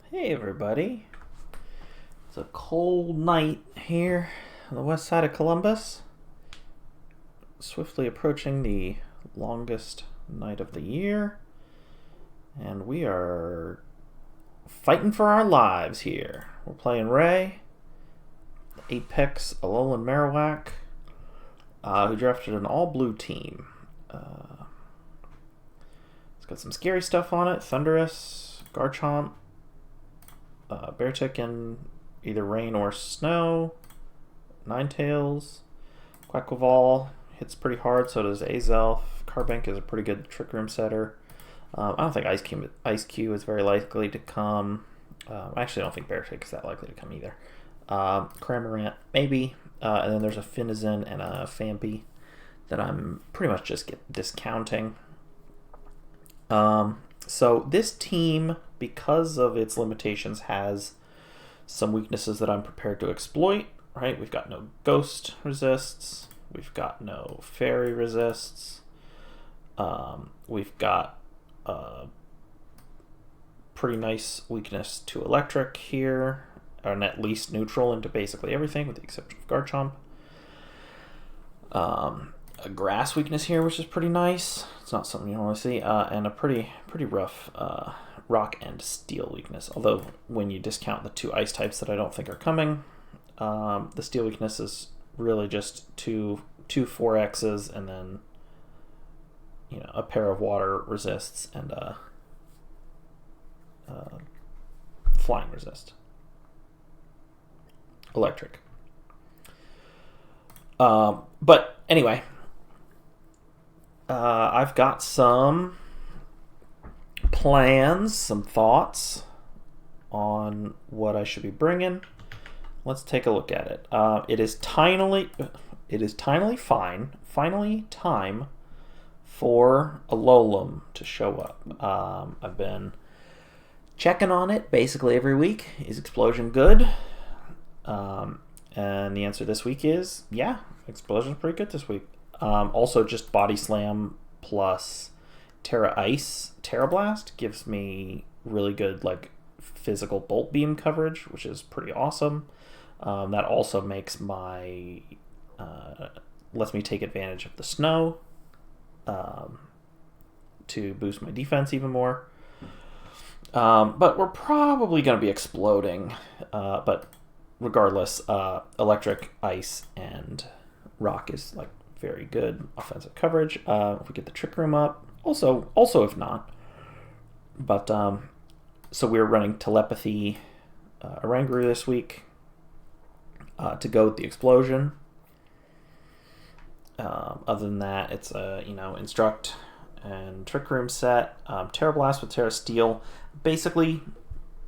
Hey everybody. It's a cold night here on the west side of Columbus. Swiftly approaching the longest night of the year. And we are fighting for our lives here. We're playing Ray, Apex Alolan Marowak, who drafted an all-blue team. It's got some scary stuff on it. Thundurus, Garchomp, Beartick in either rain or snow, Ninetales, Quackleval hits pretty hard, so does Azelf. Carbank is a pretty good Trick Room setter. I don't think Ice Cube is very likely to come. I actually don't think Beartick is that likely to come either. Cramorant, maybe. And then there's a Finizen and a Phampi that I'm pretty much just discounting. So this team, because of its limitations, has some weaknesses that I'm prepared to exploit, right? We've got no Ghost resists. We've got no Fairy resists. We've got a pretty nice weakness to Electric here, and at least neutral into basically everything with the exception of Garchomp. A grass weakness here, which is pretty nice. It's not something you want to see, and a pretty rough rock and steel weakness. Although when you discount the two ice types that I don't think are coming, the steel weakness is really just two 4Xs and then a pair of water resists and a flying resist. Electric. But anyway, I've got some plans, some thoughts on what I should be bringing. Let's take a look at it. It is finally time for a Alolan to show up. I've been checking on it basically every week. Is Explosion good? And the answer this week is yeah, Explosion's pretty good this week. Also, just Body Slam plus Terra Ice Terra Blast gives me really good physical Bolt Beam coverage, which is pretty awesome. That also makes my lets me take advantage of the snow to boost my defense even more. But we're probably going to be exploding. But regardless, Electric, Ice, and Rock is very good offensive coverage. If we get the Trick Room up, also if not. But so we're running Telepathy Oranguru this week to go with the Explosion. Other than that, it's a Instruct and Trick Room set. Terra Blast with Terra Steel. Basically,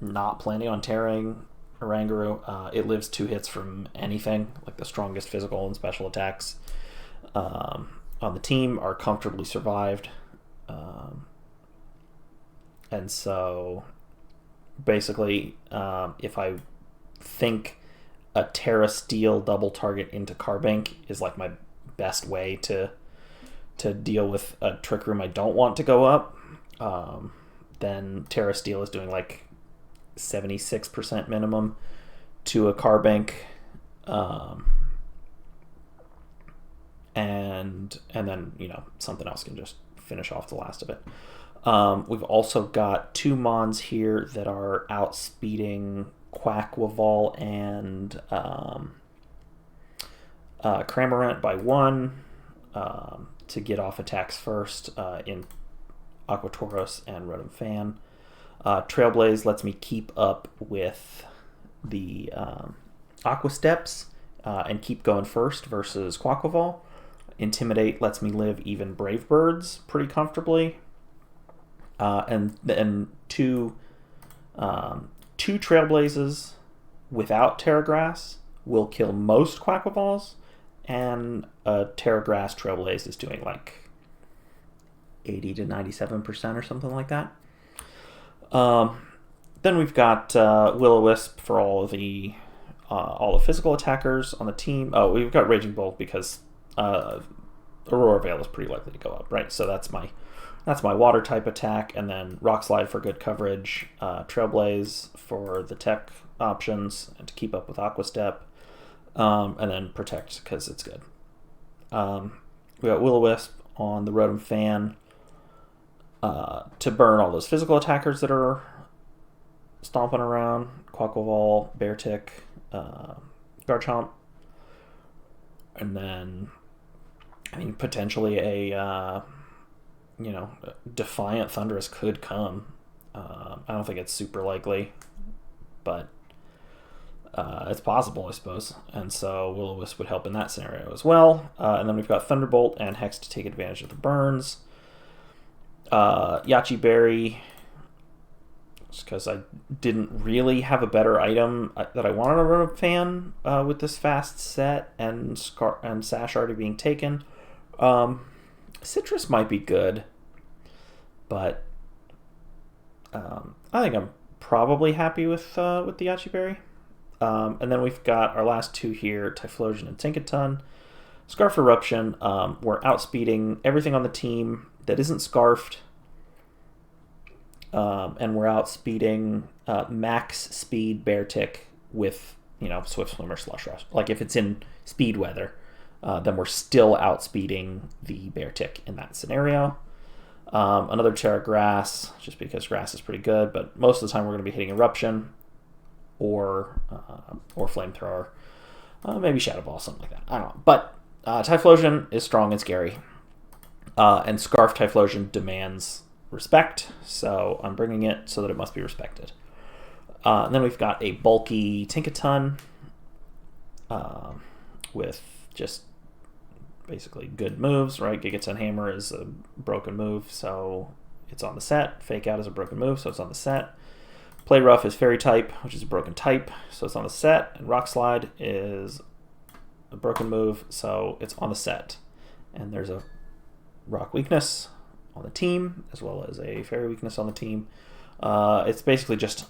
not planning on tearing Oranguru. It lives 2 hits from anything, the strongest physical and special attacks on the team are comfortably survived. And so basically, if I think a Terra Steel double target into Carbank is my best way to deal with a Trick Room I don't want to go up, then Terra Steel is doing 76% minimum to a Carbank, and then something else can just finish off the last of it. We've also got 2 Mons here that are outspeeding Quackleval and Cramorant by 1 to get off attacks first in Aquatauros and Rotom Fan. Trailblaze lets me keep up with the Aqua Steps and keep going first versus Quackleval. Intimidate lets me live even Brave Birds pretty comfortably. And then two Trailblazes without Terra Grass will kill most Quacklevals, and a Terra Grass Trailblaze is doing 80 to 97% or something like that. Then we've got Will-O-Wisp for all the physical attackers on the team. Oh, we've got Raging Bolt because Aurora Veil is pretty likely to go up, right? So that's my That's my water type attack, and then Rock Slide for good coverage, Trailblaze for the tech options and to keep up with Aqua Step, and then Protect because it's good. We got Will-O-Wisp on the Rotom Fan to burn all those physical attackers that are stomping around, Quaquaval, Beartick, Garchomp, and then potentially a Defiant Thunderous could come. I don't think it's super likely, but it's possible, I suppose. And so Will-O-Wisp would help in that scenario as well. And then we've got Thunderbolt and Hex to take advantage of the burns. Yachi Berry, just because I didn't really have a better item that I wanted to run a fan with this fast set and Sash already being taken. Citrus might be good, but I think I'm probably happy with the Yachi Berry. And then we've got our last two here, Typhlosion and Tinkaton. Scarf Eruption, we're outspeeding everything on the team that isn't scarfed. And we're outspeeding max speed Beartick with, Swift Swimmer, Slush Rush. Like if it's in speed weather, then we're still outspeeding the Beartick in that scenario. Another Terra Grass, just because Grass is pretty good, but most of the time we're going to be hitting Eruption or Flamethrower, maybe Shadow Ball, something like that. I don't know. But Typhlosion is strong and scary, and Scarf Typhlosion demands respect, so I'm bringing it so that it must be respected. And then we've got a bulky Tinkaton with just basically good moves, right? Gigaton Hammer is a broken move, so it's on the set. Fake Out is a broken move, so it's on the set. Play Rough is Fairy type, which is a broken type, so it's on the set. And Rock Slide is a broken move, so it's on the set. And there's a Rock weakness on the team, as well as a Fairy weakness on the team. It's basically just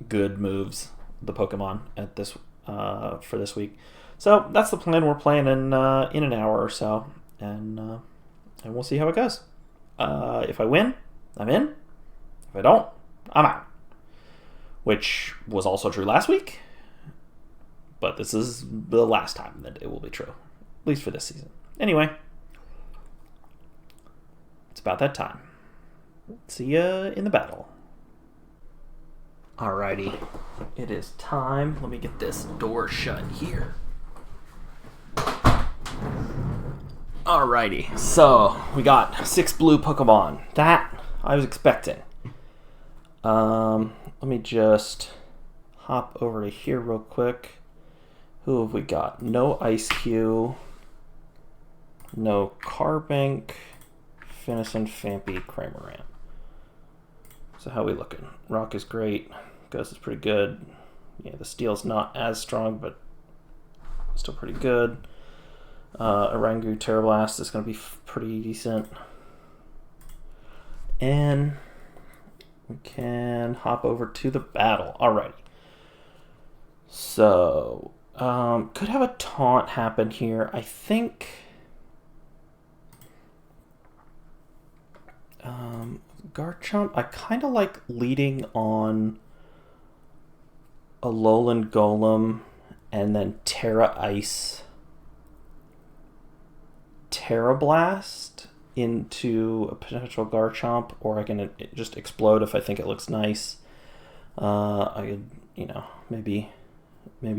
good moves, the Pokemon at this for this week. So that's the plan. We're playing in an hour or so, and we'll see how it goes. If I win, I'm in. If I don't, I'm out. Which was also true last week, but this is the last time that it will be true, at least for this season. Anyway, it's about that time. See ya in the battle. Alrighty, it is time. Let me get this door shut here. Alrighty, so we got 6 blue Pokemon. That I was expecting. Let me just hop over to here real quick. Who have we got? No Ice Cube, no Carbank, Finison, Fampy, Cramorant. So how are we looking? Rock is great. Ghost is pretty good. Yeah, the Steel's not as strong, but still pretty good. Orangu Terrablast is going to be pretty decent. And we can hop over to the battle. Alrighty. So, could have a taunt happen here. I think Garchomp, I kind of like leading on Alolan Golem and then Terra Ice Terra Blast into a potential Garchomp, or I can just explode if I think it looks nice. I could, maybe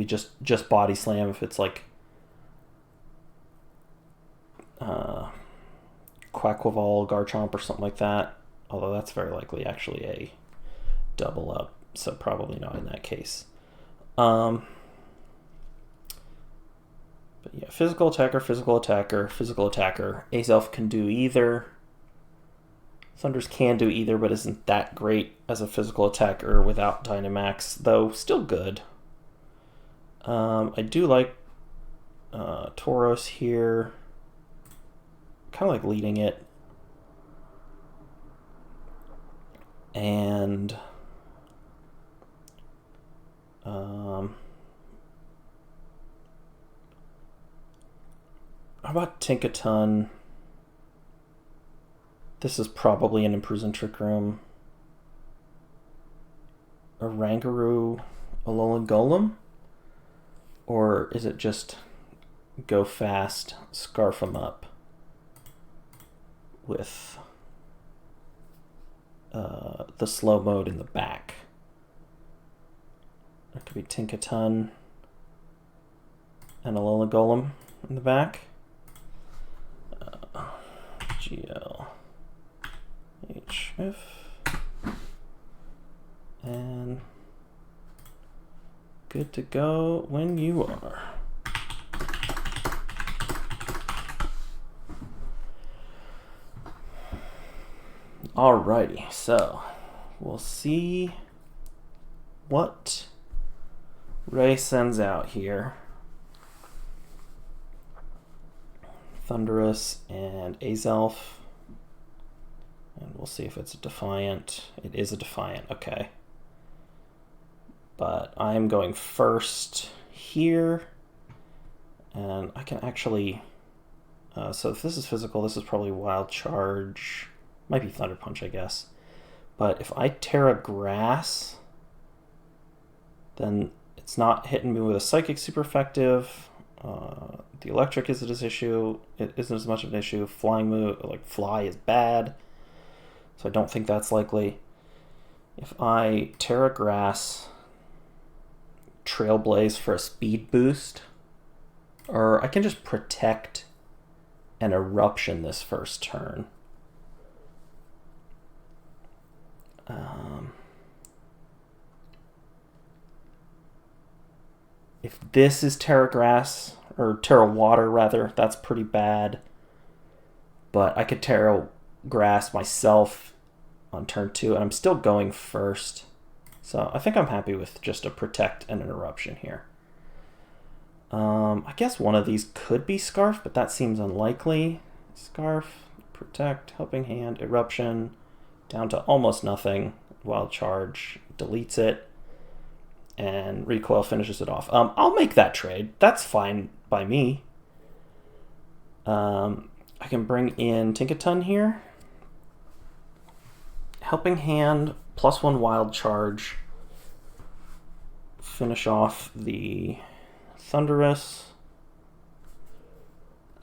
just Body Slam if it's like Quaquaval Garchomp or something like that. Although that's very likely actually a double up, so probably not in that case. But yeah, physical attacker, physical attacker, physical attacker. Azelf can do either. Thunders can do either, but isn't that great as a physical attacker without Dynamax, though still good. I do like Tauros here. Kind of like leading it. And how about Tinkaton? This is probably an Imprisoned Trick Room. A Rangaroo Alolan Golem? Or is it just go fast, scarf them up with the slow mode in the back? It could be Tinkaton and Alolan Golem in the back. GL HF and good to go when you are. Alrighty, so we'll see what Ray sends out here. Thundurus and Azelf. And we'll see if it's a Defiant. It is a Defiant, okay. But I'm going first here. And I can actually... so if this is physical, this is probably Wild Charge. Might be Thunder Punch, I guess. But if I Terra Grass, then it's not hitting me with a Psychic super effective. The Electric isn't as issue. It isn't as much of an issue. Flying move, like Fly, is bad. So I don't think that's likely. If I Terra Grass, Trailblaze for a speed boost, or I can just Protect and Eruption this first turn. If this is Terra Grass, or Terra Water rather, that's pretty bad. But I could Terra Grass myself on turn 2, and I'm still going first. So I think I'm happy with just a Protect and an Eruption here. I guess one of these could be Scarf, but that seems unlikely. Scarf, Protect, Helping Hand, Eruption, down to almost nothing. Wild Charge deletes it, and Recoil finishes it off. I'll make that trade. That's fine by me. I can bring in Tinkaton here. Helping Hand, +1 Wild Charge. Finish off the Thundurus.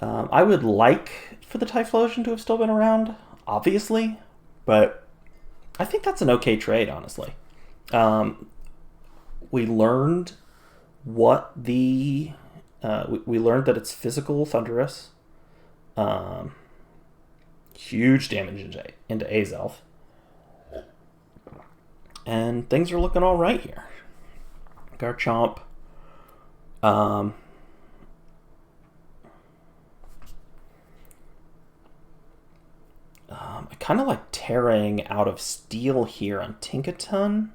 I would like for the Typhlosion to have still been around, obviously, but I think that's an okay trade, honestly. We learned what the... we learned that it's physical Thundurus. Huge damage into Azelf. And things are looking all right here. Garchomp. I kind of like tearing out of Steel here on Tinkaton.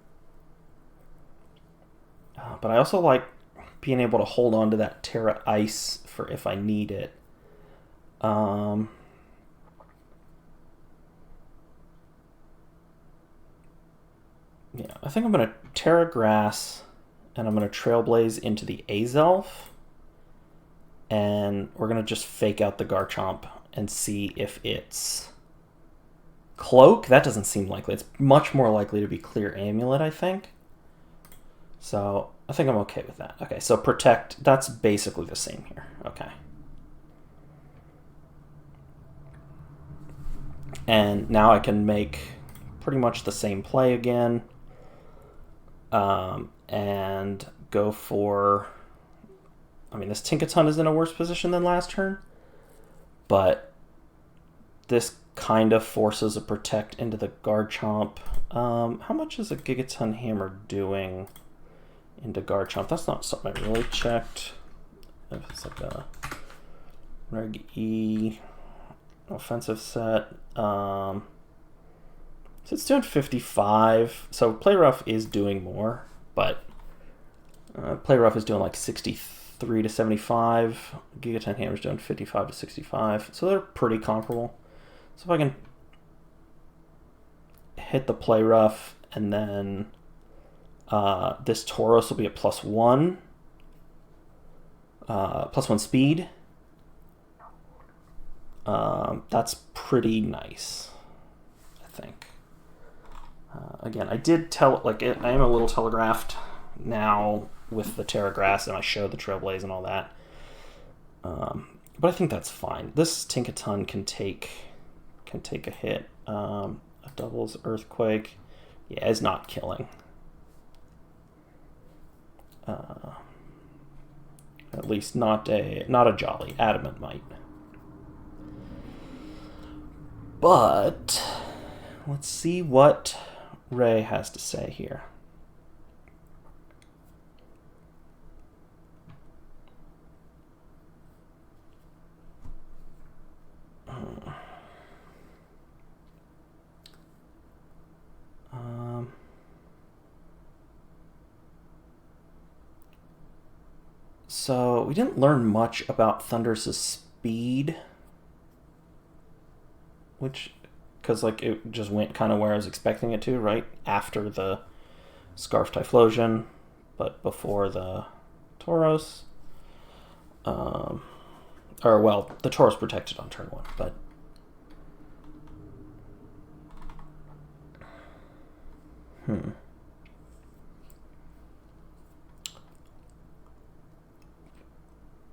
But I also like being able to hold on to that Terra Ice for if I need it. Yeah, I think I'm going to Terra Grass, and I'm going to Trailblaze into the Azelf. And we're going to just fake out the Garchomp and see if it's Cloak. That doesn't seem likely. It's much more likely to be Clear Amulet, I think. So I think I'm okay with that. Okay, so Protect, that's basically the same here. Okay. And now I can make pretty much the same play again. And go for... I mean, this Tinkaton is in a worse position than last turn. But this kind of forces a Protect into the Garchomp. How much is a Gigaton Hammer doing into Garchomp? That's not something I really checked. If it's like a Reg E offensive set. So it's doing 55. So Play Rough is doing more, but Play Rough is doing like 63 to 75. Gigaton Hammer's doing 55 to 65. So they're pretty comparable. So if I can hit the Play Rough, and then this Tauros will be a +1. +1 speed. That's pretty nice. think. Again, I did tell, like, I am a little telegraphed now with the Terra Grass, and I showed the Trailblaze and all that. But I think that's fine. This Tinkaton can take a hit. A doubles Earthquake, yeah, is not killing. At least not a Jolly. Adamant might. But let's see what Ray has to say here. So we didn't learn much about Thundurus' speed, because like it just went kind of where I was expecting it to, right after the Scarf Typhlosion, but before the Tauros. Or well, the Tauros protected on turn 1, but.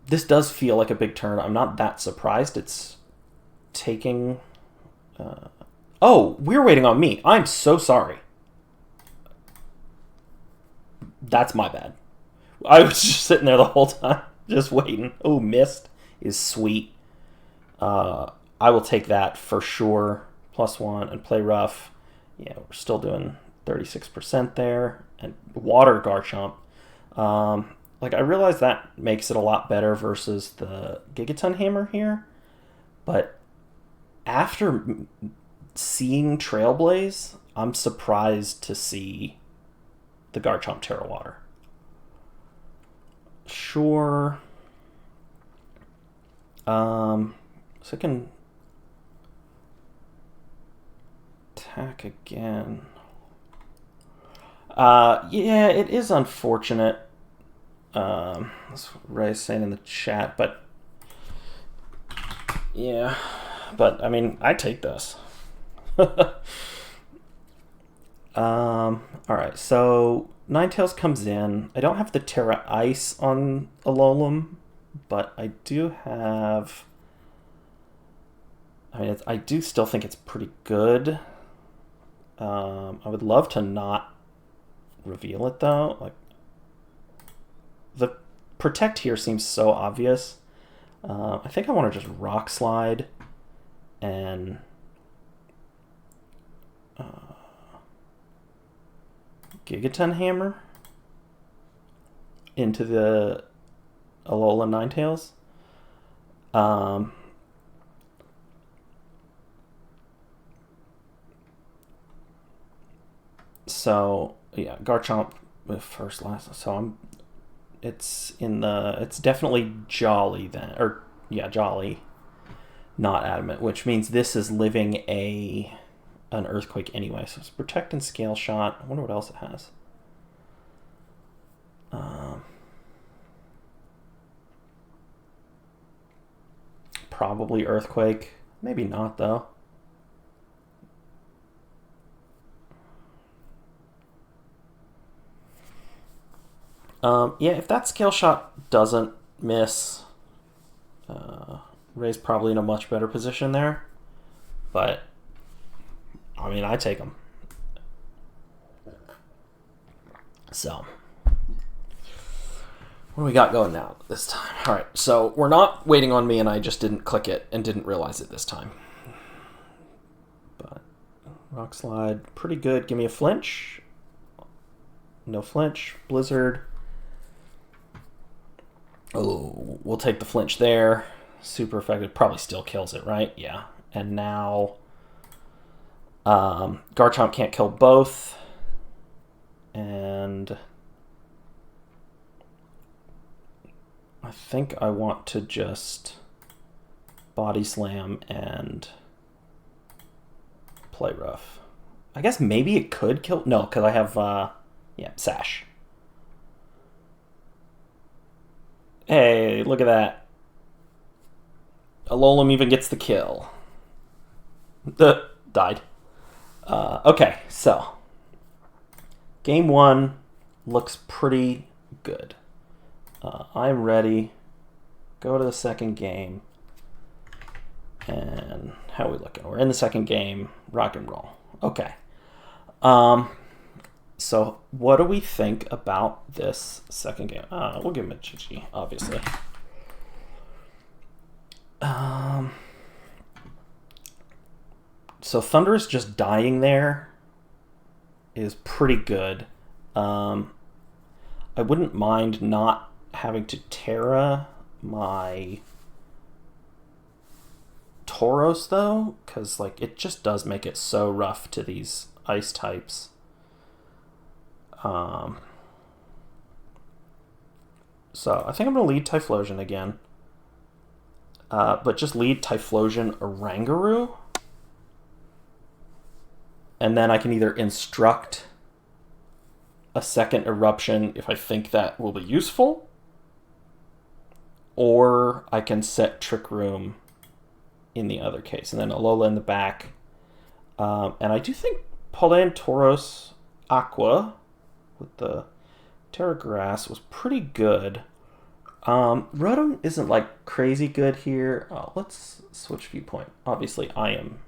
This does feel like a big turn. I'm not that surprised. It's taking... Oh, we're waiting on me. I'm so sorry. That's my bad. I was just sitting there the whole time, just waiting. Oh, Mist is sweet. I will take that for sure. +1 and play rough. Yeah, we're still doing 36% there. And Water Garchomp. Like, I realize that makes it a lot better versus the Gigaton Hammer here, but after seeing Trailblaze, I'm surprised to see the Garchomp Terra Water. Sure. So I can attack again. Yeah, it is unfortunate. That's what Ray's saying in the chat, but yeah, but I mean, I take this. Alright, so Ninetales comes in. I don't have the Terra Ice on Alolan, but I do have... I mean, I do still think it's pretty good. I would love to not reveal it, though. Like, the Protect here seems so obvious. I think I want to just Rock Slide and... Gigaton Hammer into the Alolan Ninetales. So yeah, Garchomp with first last. So it's definitely Jolly then, or yeah, Jolly, not Adamant, which means this is living an Earthquake anyway. So it's Protect and Scale Shot. I wonder what else it has. Probably Earthquake. Maybe not, though. Yeah, if that Scale Shot doesn't miss, Ray's probably in a much better position there. But, I mean, I take them. So, what do we got going now this time? All right, so we're not waiting on me, and I just didn't click it and didn't realize it this time. But Rock Slide, pretty good. Give me a flinch. No flinch. Blizzard. Oh, we'll take the flinch there. Super effective. Probably still kills it, right? Yeah. And now Garchomp can't kill both. And I think I want to just Body Slam and play rough. I guess maybe it could kill... No, because I have, yeah, Sash. Hey, look at that. Alolan even gets the kill. Died. Okay, so game one looks pretty good. I'm ready. Go to the second game. And how are we looking? We're in the second game. Rock and roll. Okay. So what do we think about this second game? We'll give him a Chichi, obviously. So Thunderous just dying there is pretty good. I wouldn't mind not having to Terra my Tauros though, because like it just does make it so rough to these ice types. So I think I'm gonna lead Typhlosion again, but just lead Typhlosion Oranguru, and then I can either instruct a second Eruption if I think that will be useful, or I can set Trick Room in the other case, and then Alola in the back. And I do think Paldean Tauros Aqua with the Terra Grass was pretty good. Rotom isn't like crazy good here. Let's switch viewpoint. Obviously, I am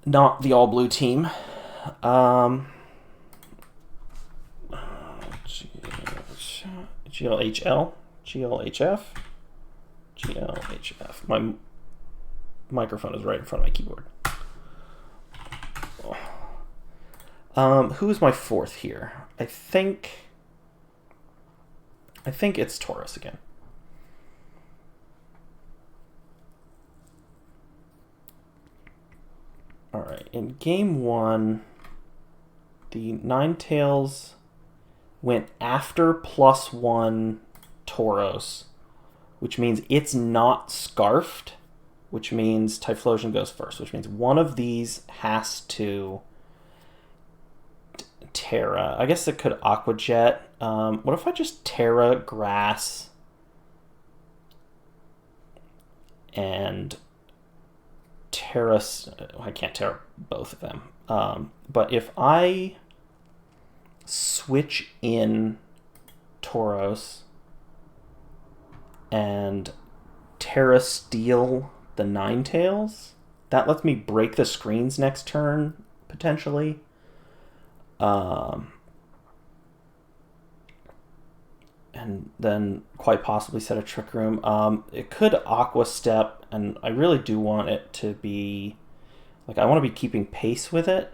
not the all blue team. GLHL, GLHF, GLHF. My microphone is right in front of my keyboard. Who's my fourth here? I think it's Tauros again. All right, in game one, the Ninetales went after +1 Tauros, which means it's not Scarfed, which means Typhlosion goes first, which means one of these has to Terra. I guess it could Aqua Jet. What if I just Terra Grass and Terra? I can't Terra both of them. But if I switch in Tauros and Terra Steel the Ninetales, that lets me break the screens next turn, potentially. And then quite possibly set a Trick Room. It could Aqua Step, and I really do want it to be... like, I want to be keeping pace with it.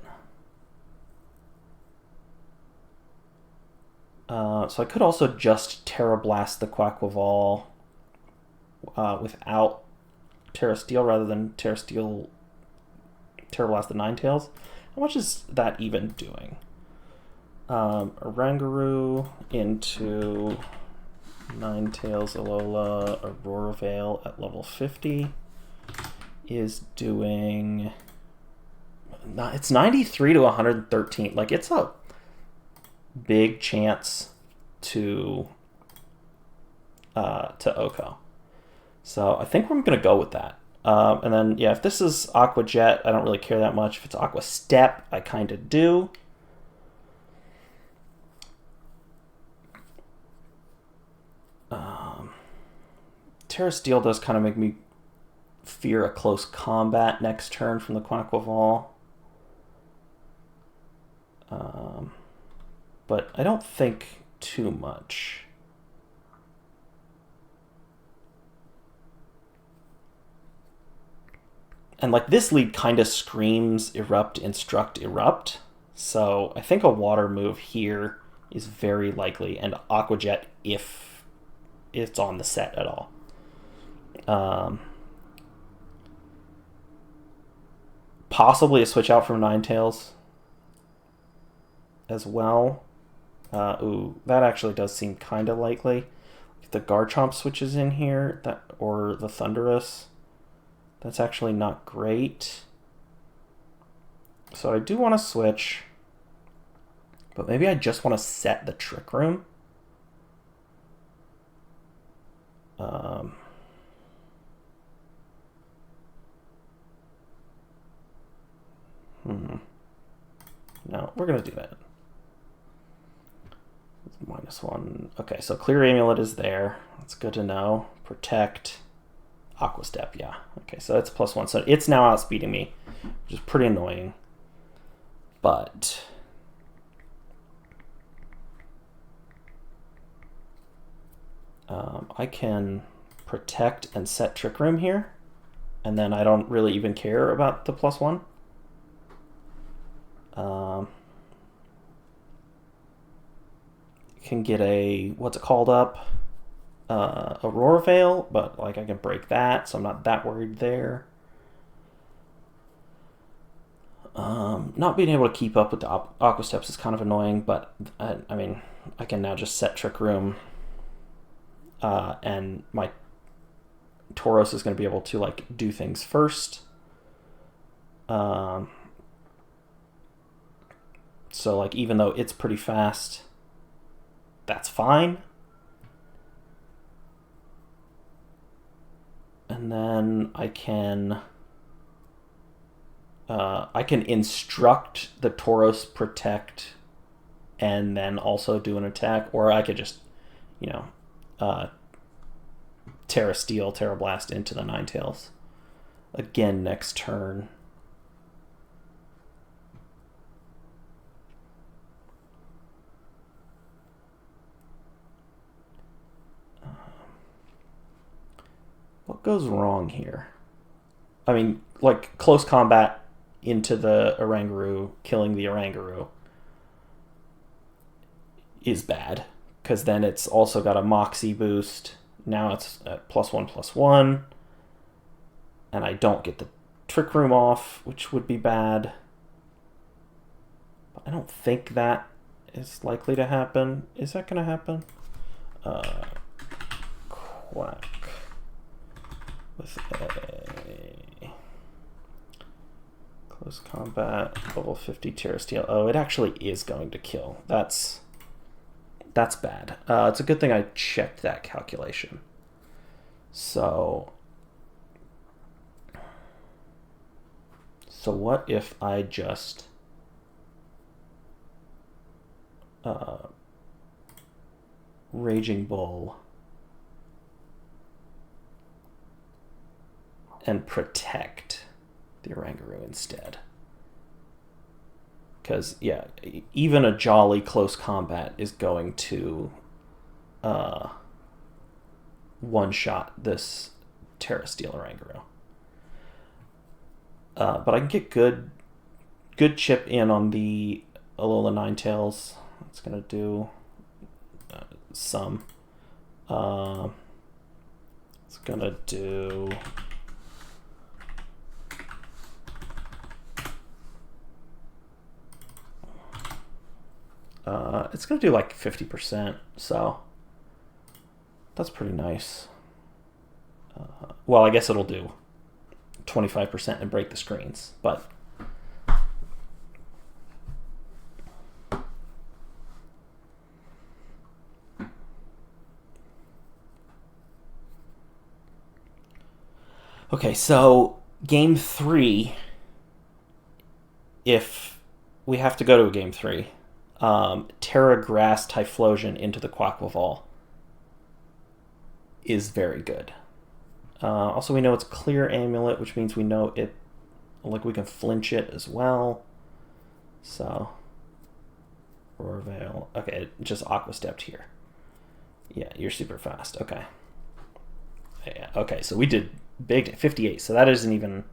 So I could also just Terra Blast the Quaquaval without Terra Steel rather than Terra Blast the Ninetales. How much is that even doing? Oranguru into Ninetales, Alola, Aurora Veil at level 50 is doing... it's 93 to 113. Like, it's a big chance to Oko. So I think I'm going to go with that. And then, yeah, if this is Aqua Jet, I don't really care that much. If it's Aqua Step, I kind of do. Terra Steel does kind of make me fear a close combat next turn from the Quaquaval. But I don't think too much. And like this lead kind of screams Erupt, Instruct, Erupt. So I think a water move here is very likely, and Aqua Jet if it's on the set at all. Possibly a switch out from Ninetales as well. Ooh, that actually does seem kind of likely. If the Garchomp switches in here, or the Thunderous, that's actually not great. So I do want to switch, but maybe I just want to set the Trick Room. No, we're going to do that. -1. Okay, so Clear Amulet is there. That's good to know. Protect. Aqua Step, yeah. Okay, so it's +1. So it's now outspeeding me, which is pretty annoying. But I can protect and set Trick Room here, and then I don't really even care about the +1. Can get a, what's it called up? Aurora Veil, but like I can break that, so I'm not that worried there. Not being able to keep up with the Aqua Steps is kind of annoying, but I mean, I can now just set Trick Room, and my Tauros is going to be able to like do things first. So like even though it's pretty fast, that's fine. And then I can instruct the Tauros protect and then also do an attack, or I could just, you know, Terra Steel, Terra Blast into the Ninetales again next turn. What goes wrong here? I mean, like, close combat into the Oranguru, killing the Oranguru is bad, because then it's also got a Moxie boost. Now it's at +1/+1, and I don't get the Trick Room off, which would be bad. But I don't think that is likely to happen. Is that going to happen? Quack. With a close combat, level 50 Terra Steel. Oh, it actually is going to kill. That's bad. It's a good thing I checked that calculation. So what if I just Raging Bull and protect the Oranguru instead? Because, yeah, even a jolly close combat is going to one-shot this Terra Steel Oranguru. But I can get good chip in on the Alola Ninetales. It's going to do some. It's going to do... it's going to do like 50%, so that's pretty nice. Well, I guess it'll do 25% and break the screens, but okay, so game 3, if we have to go to a game 3, Terra Grass Typhlosion into the Quaquaval is very good. Also, we know it's Clear Amulet, which means we know it, like, we can flinch it as well. So, Aurora Veil. Okay, it just Aqua Stepped here. Yeah, you're super fast. Okay. Yeah, okay, so we did big 58, so that isn't even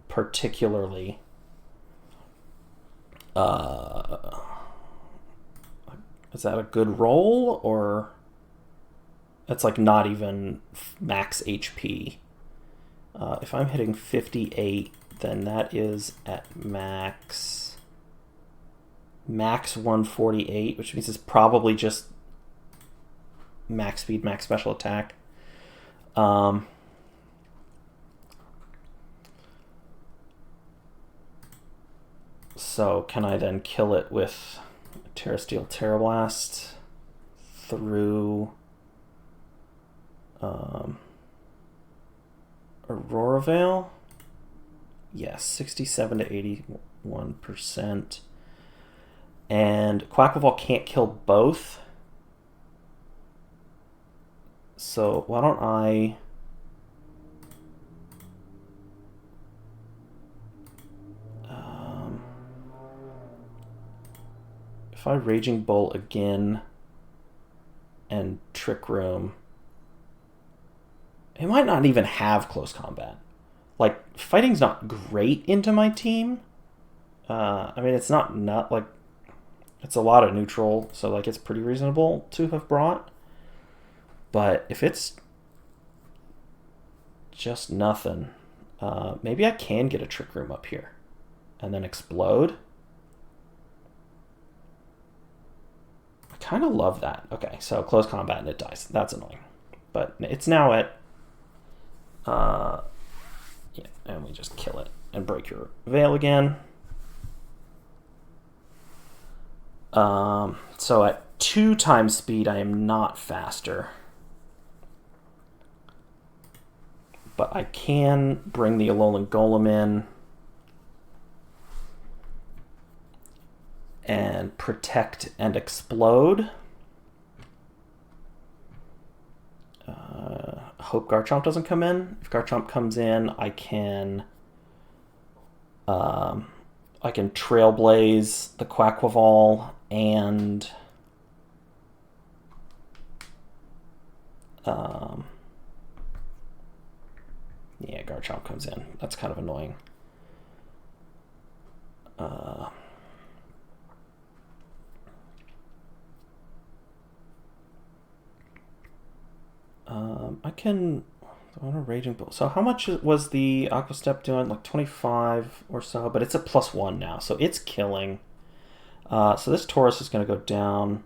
particularly is that a good roll, or that's like not even max HP? If I'm hitting 58, then that is at max 148, which means it's probably just max speed, max special attack. So can I then kill it with Terra Steel, Terra Blast through Aurora Veil? Yes, 67 to 81%. And Quackleval can't kill both. So why don't I... if I Raging Bull again and Trick Room, it might not even have close combat. Like, fighting's not great into my team. I mean, it's not like... It's a lot of neutral, so like it's pretty reasonable to have brought. But if it's just nothing, maybe I can get a Trick Room up here and then explode. I kind of love that. Okay, so close combat and it dies. That's annoying. But it's now at... yeah, and we just kill it and break your veil again. So at 2 times speed, I am not faster. But I can bring the Alolan Golem in and protect and explode. Hope Garchomp doesn't come in. If Garchomp comes in, I can Trailblaze the Quackleval and yeah, Garchomp comes in. That's kind of annoying. I can... I want a Raging Bull. So how much was the Aqua Step doing? Like 25 or so, but it's at +1 now, so it's killing. So this Taurus is going to go down.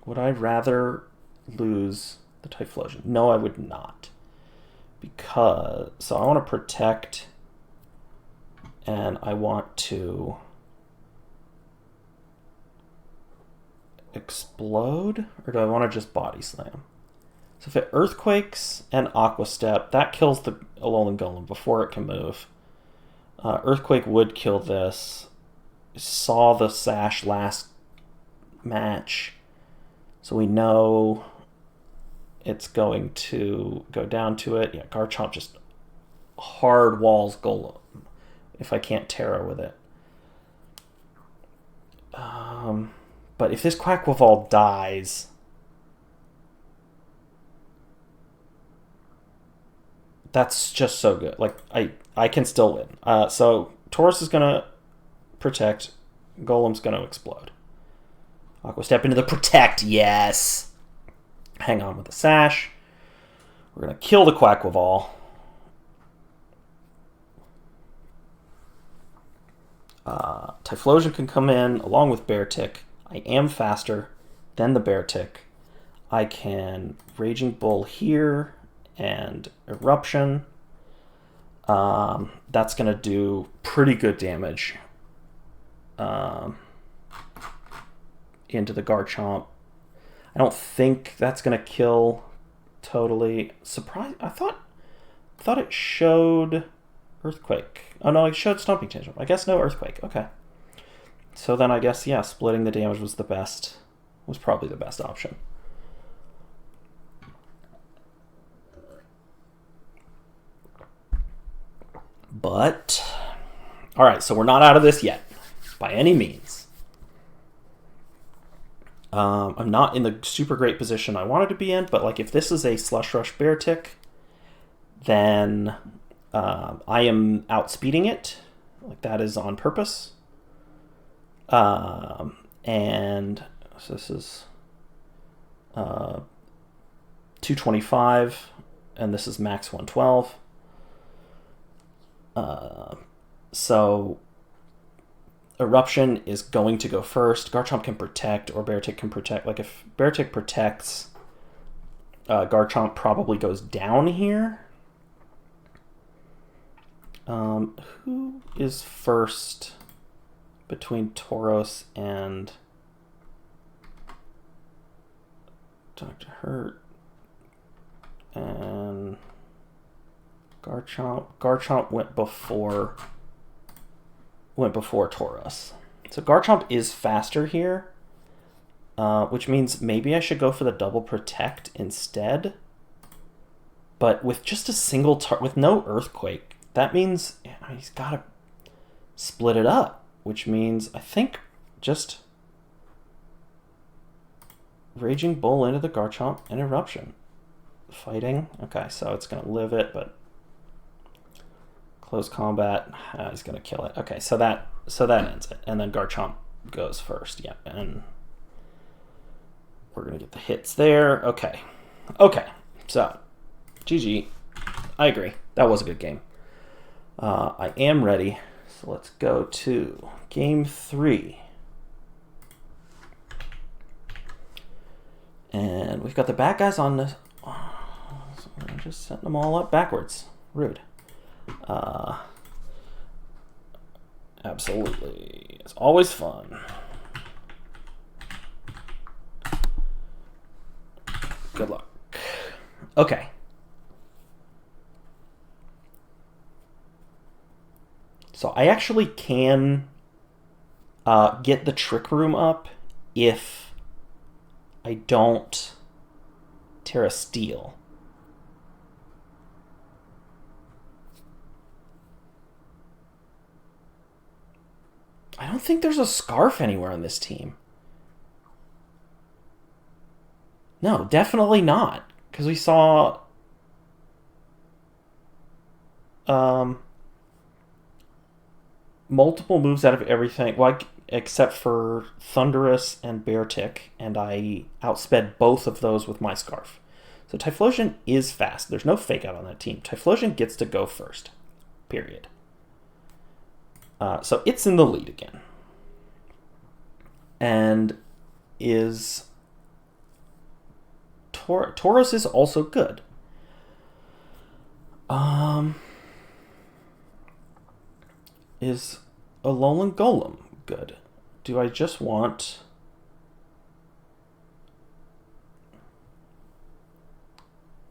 Would I rather lose the Typhlosion? No, I would not. Because... So I want to protect, and I want to... explode, or do I want to just body slam? So if it earthquakes and Aqua Step, that kills the Alolan Golem before it can move. Earthquake would kill this. Saw the Sash last match, so we know it's going to go down to it. Yeah, Garchomp just hard walls Golem if I can't Terra with it. But if this Quackleval dies, that's just so good. Like, I can still win. So Taurus is going to protect. Golem's going to explode. Aqua Step into the protect. Yes. Hang on with the Sash. We're going to kill the Quackleval. Typhlosion can come in along with Beartic. I am faster than the Beartic. I can Raging Bull here and Eruption. That's going to do pretty good damage into the Garchomp. I don't think that's going to kill totally. Surprise! I thought it showed Earthquake. Oh no, it showed Stomping Tantrum. I guess no Earthquake. Okay. So then I guess, yeah, splitting the damage was probably the best option. But, all right, so we're not out of this yet, by any means. I'm not in the super great position I wanted to be in, but like if this is a Slush Rush Beartic, then I am outspeeding it. Like that is on purpose. And so this is 225, and this is max 112. So Eruption is going to go first. Garchomp can protect, or Beartic can protect. Like if Beartic protects, Garchomp probably goes down here. Who is first between Tauros and Dr. Hurt? And Garchomp went before Tauros. So Garchomp is faster here, which means maybe I should go for the double protect instead. But with just a single with no Earthquake, that means he's got to split it up, which means I think just Raging Bull into the Garchomp and Eruption. Fighting. Okay, so it's going to live it, but close combat, he's going to kill it. Okay, so that ends it. And then Garchomp goes first. Yep, and we're going to get the hits there. Okay, so GG. I agree. That was a good game. I am ready. So let's go to game 3. And we've got the bad guys on this. So I'm just setting them all up backwards. Rude. Absolutely. It's always fun. Good luck. Okay. So I actually can get the Trick Room up if I don't Terra Steel. I don't think there's a Scarf anywhere on this team. No, definitely not. Because we saw multiple moves out of everything, well, except for Thunderous and Beartick, and I outsped both of those with my Scarf. So Typhlosion is fast. There's no fake out on that team. Typhlosion gets to go first. Period. So it's in the lead again. And is... Tauros is also good. Is Alolan Golem good? Do I just want...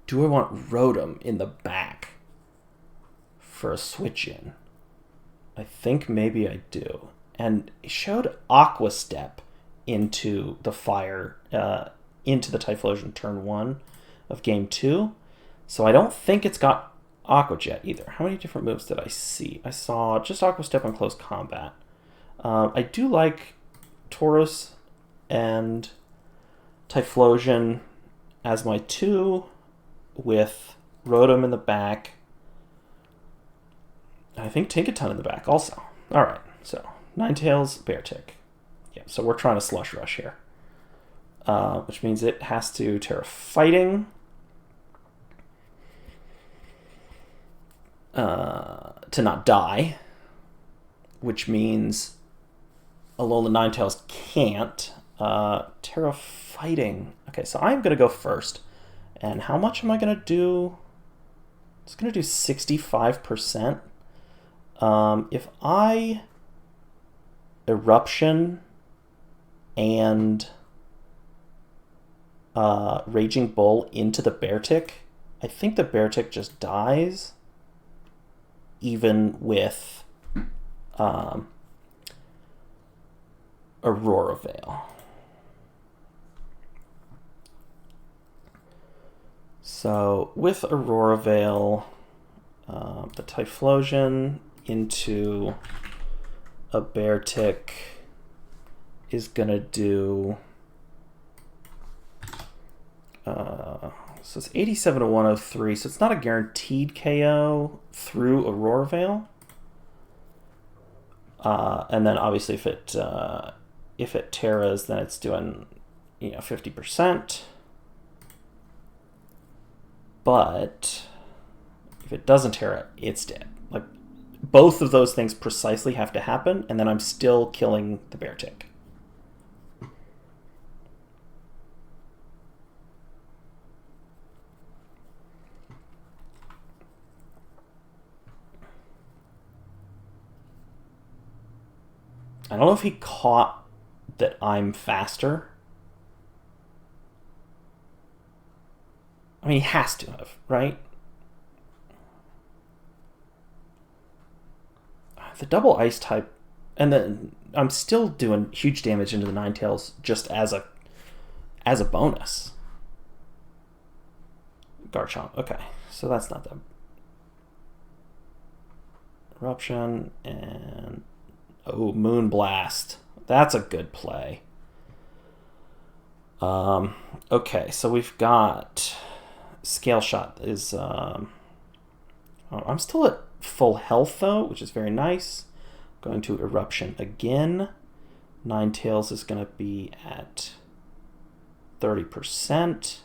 Do I want Rotom in the back for a switch in? I think maybe I do. And he showed Aqua Step into the fire, into the Typhlosion turn 1 of game 2. So I don't think it's got Aqua Jet either. How many different moves did I see? I saw just Aqua Step on close combat. I do like Tauros and Typhlosion as my 2 with Rotom in the back. I think Tinkaton in the back also. All right, so Ninetales, Beartick. Yeah, so we're trying to Slush Rush here, which means it has to Terra Fighting. To not die, which means Alolan Ninetales can't. Terra Fighting. Okay, so I'm going to go first. And how much am I going to do? It's going to do 65%. If I Eruption and Raging Bull into the Beartick, I think the Beartick just dies, even with Aurora Veil. So with Aurora Veil, the Typhlosion into a Beartick is gonna do so it's 87 to 103, so it's not a guaranteed KO through Aurora Veil. And then obviously if it Terras, then it's doing 50%. But if it doesn't Terra, it's dead. Like, both of those things precisely have to happen, and then I'm still killing the Beartick. I don't know if he caught that I'm faster. I mean, he has to have, right? the double ice type, and then I'm still doing huge damage into the Ninetales just as a bonus. Garchomp. Okay, so that's not that. Eruption and Moonblast. That's a good play. Okay, so we've got Scale Shot is. I'm still at full health though, which is very nice. Going to Eruption again. Ninetales is going to be at 30%.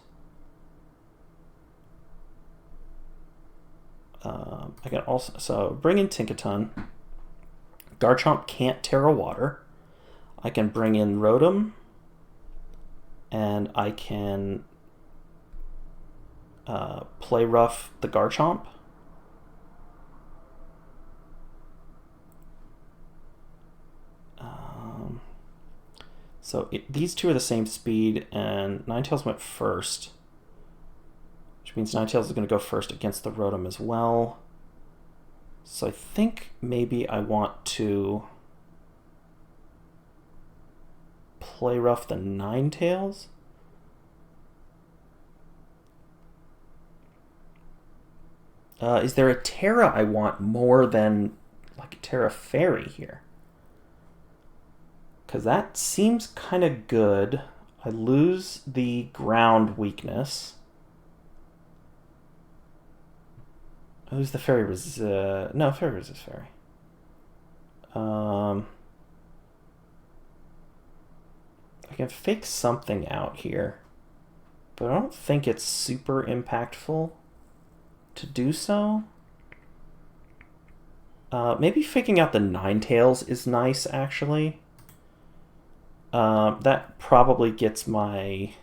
I can also bring in Tinkaton. Garchomp can't Terra Water. I can bring in Rotom, and I can play rough the Garchomp. So these two are the same speed, and Ninetales went first, which means Ninetales is going to go first against the Rotom as well. So I think maybe I want to play rough the Ninetales. Is there a Terra I want more than like a Terra Fairy here? Because that seems kind of good. I lose the ground weakness. I lose the fairy no, fairy resist fairy. I can fake something out here, but I don't think it's super impactful to do so. Maybe faking out the Ninetales is nice, actually. That probably gets my...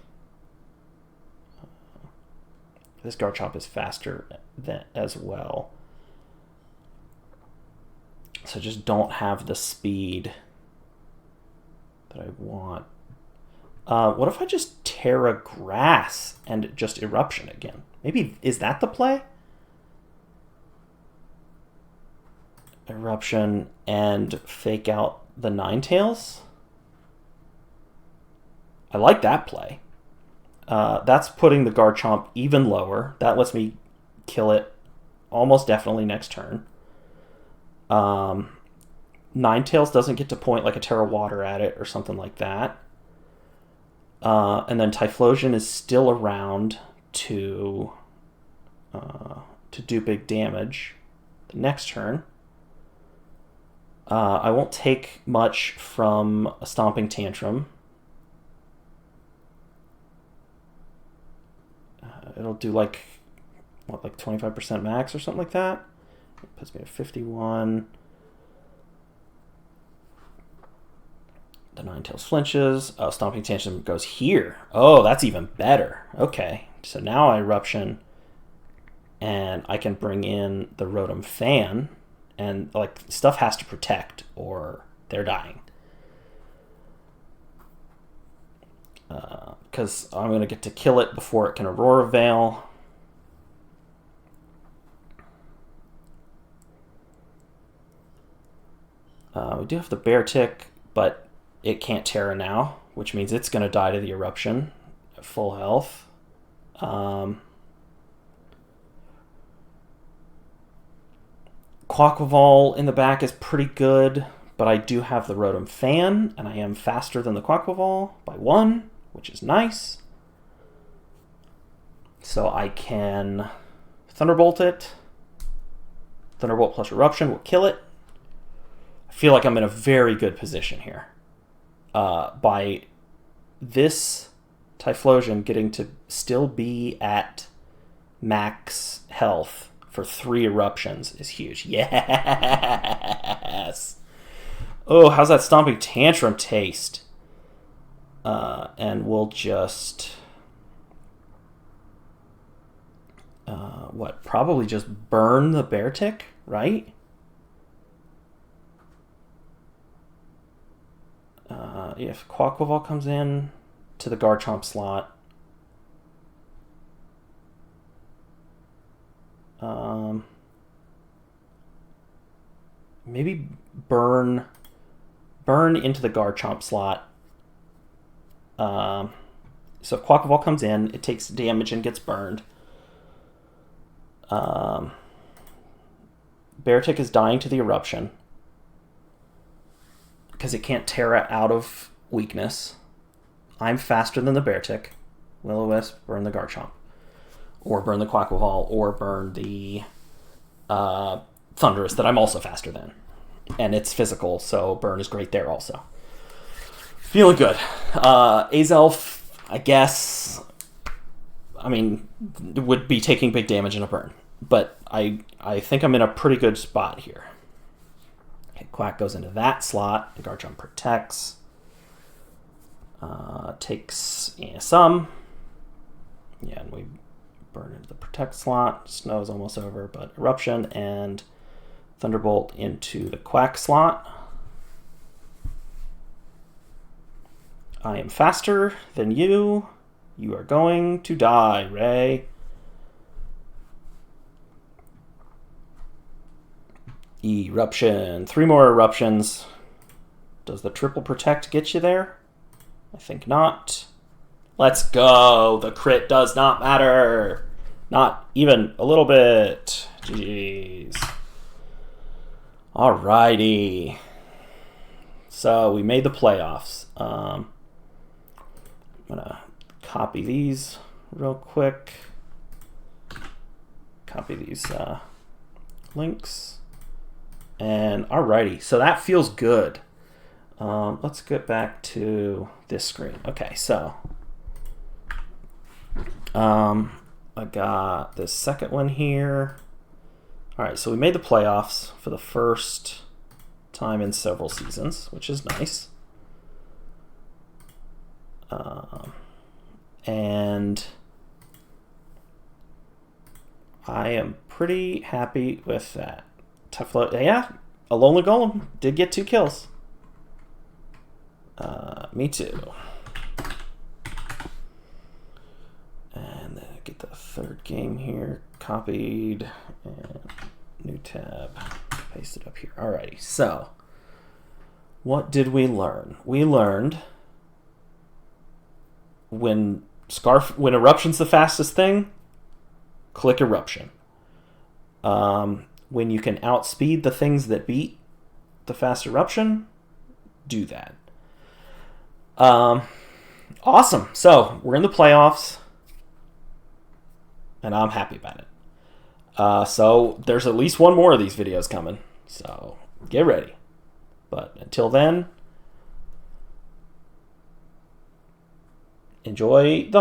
This Garchomp is faster as well. So just don't have the speed that I want. What if I just Terra Grass and just Eruption again? Maybe, is that the play? Eruption and fake out the Ninetales? I like that play. That's putting the Garchomp even lower. That lets me kill it almost definitely next turn. Ninetales doesn't get to point like a Terra Water at it or something like that. And then Typhlosion is still around to do big damage the next turn. I won't take much from a Stomping Tantrum. It'll do like 25% max or something like that. It puts me at 51. The Ninetales flinches. Oh, Stomping Tantrum goes here. Oh, that's even better. Okay, so now I Eruption, and I can bring in the Rotom Fan, and like stuff has to protect or they're dying. Because I'm going to get to kill it before it can Aurora Veil. We do have the Bear Tick, but it can't Terra now, which means it's going to die to the Eruption at full health. Quaquaval in the back is pretty good, but I do have the Rotom Fan, and I am faster than the Quaquaval by 1, which is nice. So I can Thunderbolt it. Thunderbolt plus Eruption will kill it. I feel like I'm in a very good position here. By this Typhlosion getting to still be at max health for 3 eruptions is huge. Yes! Oh, how's that Stomping Tantrum taste? And we'll just... probably just burn the Bear Tick, right? If Quaquaval comes in to the Garchomp slot, maybe burn into the Garchomp slot. So if Quaquaval comes in, it takes damage and gets burned. Beartic is dying to the Eruption because it can't Terra out of weakness. I'm faster than the Beartic. Will-O-Wisp, burn the Garchomp. Or burn the Quaquaval, or burn the Thundurus that I'm also faster than. And it's physical, so burn is great there also. Feeling good. Azelf, I guess, I mean, would be taking big damage in a burn. But I think I'm in a pretty good spot here. Okay, Quack goes into that slot. The Garchomp protects. Takes some. Yeah, and we burn into the protect slot. Snow's almost over, but Eruption and Thunderbolt into the Quack slot. I am faster than you. You are going to die, Ray. Eruption. 3 more eruptions. Does the triple protect get you there? I think not. Let's go. The crit does not matter. Not even a little bit. Jeez. Alrighty. So we made the playoffs. I'm going to copy these real quick. Copy these links. And alrighty. So that feels good. Let's get back to this screen. Okay, so I got this second one here. All right, so we made the playoffs for the first time in several seasons, which is nice. And I am pretty happy with that. Yeah, a Lonely Golem did get 2 kills. Me too. And then get the third game here copied and new tab, paste it up here. Alrighty, so what did we learn? We learned when Eruption's the fastest thing, click Eruption. When you can outspeed the things that beat the fast Eruption, do that. Awesome. So we're in the playoffs, and I'm happy about it. So there's at least one more of these videos coming, so get ready. But until then, enjoy the